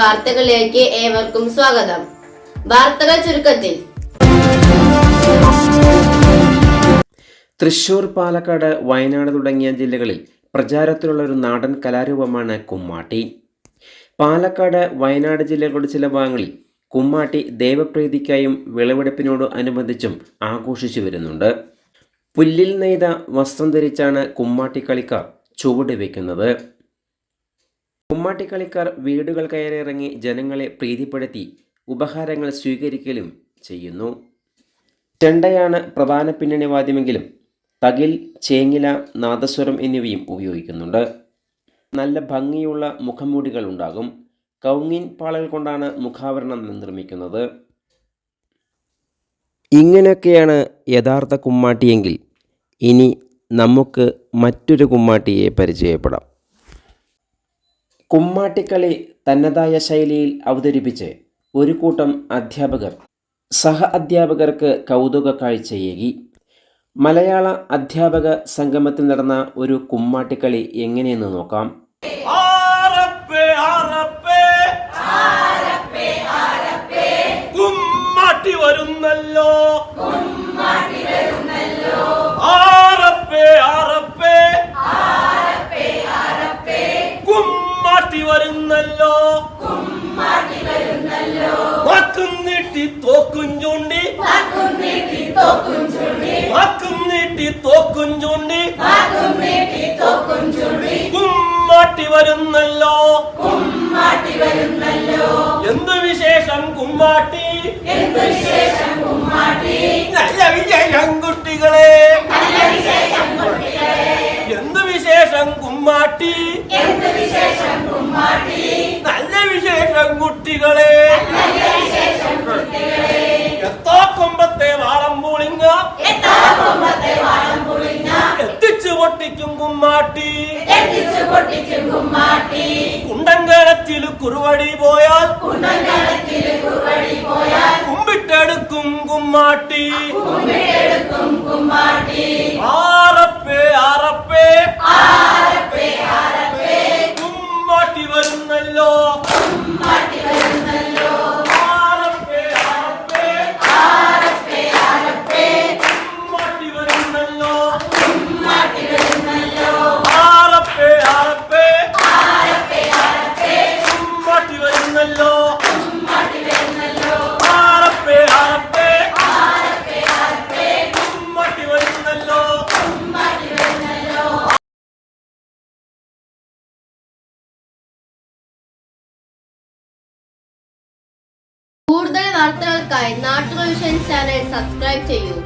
വാർത്തകളിലേക്ക് ഏവർക്കും സ്വാഗതം. വാർത്തകൾ ചുരുക്കത്തിൽ. തൃശൂർ, പാലക്കാട്, വയനാട് തുടങ്ങിയ ജില്ലകളിൽ പ്രചാരത്തിലുള്ള ഒരു നാടൻ കലാരൂപമാണ് കുമ്മാട്ടി. പാലക്കാട്, വയനാട് ജില്ലകളുടെ ചില ഭാഗങ്ങളിൽ കുമ്മാട്ടി ദേവപ്രീതിക്കായും വിളവെടുപ്പിനോട് അനുബന്ധിച്ചും ആഘോഷിച്ചു വരുന്നുണ്ട്. പുല്ലിൽ നെയ്ത വസ്ത്രം ധരിച്ചാണ് കുമ്മാട്ടി കളിക്കാർ ചുവട് വയ്ക്കുന്നത്. കുമ്മാട്ടി കളിക്കാർ വീടുകൾ കയറിയിറങ്ങി ജനങ്ങളെ പ്രീതിപ്പെടുത്തി ഉപഹാരങ്ങൾ സ്വീകരിക്കലും ചെയ്യുന്നു. ചെണ്ടയാണ് പ്രധാന പിന്നണി വാദ്യമെങ്കിലും തകിൽ, ചേങ്ങില, നാദസ്വരം എന്നിവയും ഉപയോഗിക്കുന്നുണ്ട്. നല്ല ഭംഗിയുള്ള മുഖംമൂടികൾ ഉണ്ടാകും. കൗങ്ങിൻ പാളകൾ കൊണ്ടാണ് മുഖാവരണം നിർമ്മിക്കുന്നത്. ഇങ്ങനെയൊക്കെയാണ് യഥാർത്ഥ കുമ്മാട്ടിയെങ്കിൽ ഇനി നമുക്ക് മറ്റൊരു കുമ്മാട്ടിയെ പരിചയപ്പെടാം. കുമ്മാട്ടിക്കളി തനതായ ശൈലിയിൽ അവതരിപ്പിച്ച് ഒരു കൂട്ടം അധ്യാപകർ സഹ അധ്യാപകർക്ക് കൗതുക കാഴ്ചയേകി. മലയാള അധ്യാപക സംഗമത്തിൽ നടന്ന ഒരു കുമ്മാട്ടിക്കളി എങ്ങനെയെന്ന് നോക്കാം. കുമ്മാട്ടി വരുന്നല്ലോ, കുമ്മാട്ടി വരുന്നല്ലോ, വാക്കും നീട്ടി തോക്കും ചൂണ്ടി, വാക്കും നീട്ടി തോക്കും ചൂണ്ടി, കുമ്മാട്ടി വരുന്നല്ലോ, കുമ്മാട്ടി വരുന്നല്ലോ. എന്ത് വിശേഷം കുമ്മാട്ടി, എന്ത് വിശേഷം കുമ്മാട്ടി, നല്ല വിശേഷം കുട്ടികളെ, നല്ല വിശേഷം കുട്ടികളെ. എന്ത് വിശേഷം കുമ്മാട്ടി, എന്ത് വിശേഷം കുമ്മാട്ടി, നല്ല വിശേഷം കുട്ടികളെ, നല്ല വിശേഷം കുട്ടികളെ. എത്താ കൊമ്പത്തെ വാളം പൂളിങ്ങ, എത്താ കൊമ്പത്തെ വാളം പൂളിങ്ങ, എത്തിച്ചു പൊട്ടിക്കും കുമ്മാട്ടി, എത്തിച്ചു പൊട്ടിക്കും കുമ്മാട്ടി. കുണ്ടൻകലത്തിൽ കുറുവടി പോയാൽ, കുണ്ടൻകലത്തിൽ കുറുവടി പോയാൽ കുമ്പിട്ടെടുക്കും കുമ്മാട്ടി, കുമ്പിട്ടെടുക്കും കുമ്മാട്ടി. ആറപ്പേ ആറപ്പേ, ആറപ്പേ ആറപ്പേ, കുമ്മാട്ടി വരുന്നല്ലോ, കുമ്മാട്ടി വരുന്നല്ലോ. ആറപ്പേ ആറപ്പേ, ആറപ്പേ ആറപ്പേ, കുമ്മാട്ടി വരുന്നല്ലോ, കുമ്മാട്ടി വരുന്നല്ലോ. ആറപ്പേ ആറപ്പേ, ആറപ്പേ ആറപ്പേ, കുമ്മാട്ടി വരുന്നല്ലോ, കുമ്മാട്ടി വരുന്നല്ലോ. ആറപ്പേ ആറപ്പേ, ആറപ്പേ ആറപ്പേ, കുമ്മാട്ടി വരുന്നല്ലോ, കുമ്മാട്ടി വരുന്നല്ലോ. കൂടുതൽ വാർത്തകൾക്കായി നാട്ടുകൾ വിഷൻ ചാനൽ സബ്സ്ക്രൈബ് ചെയ്യൂ.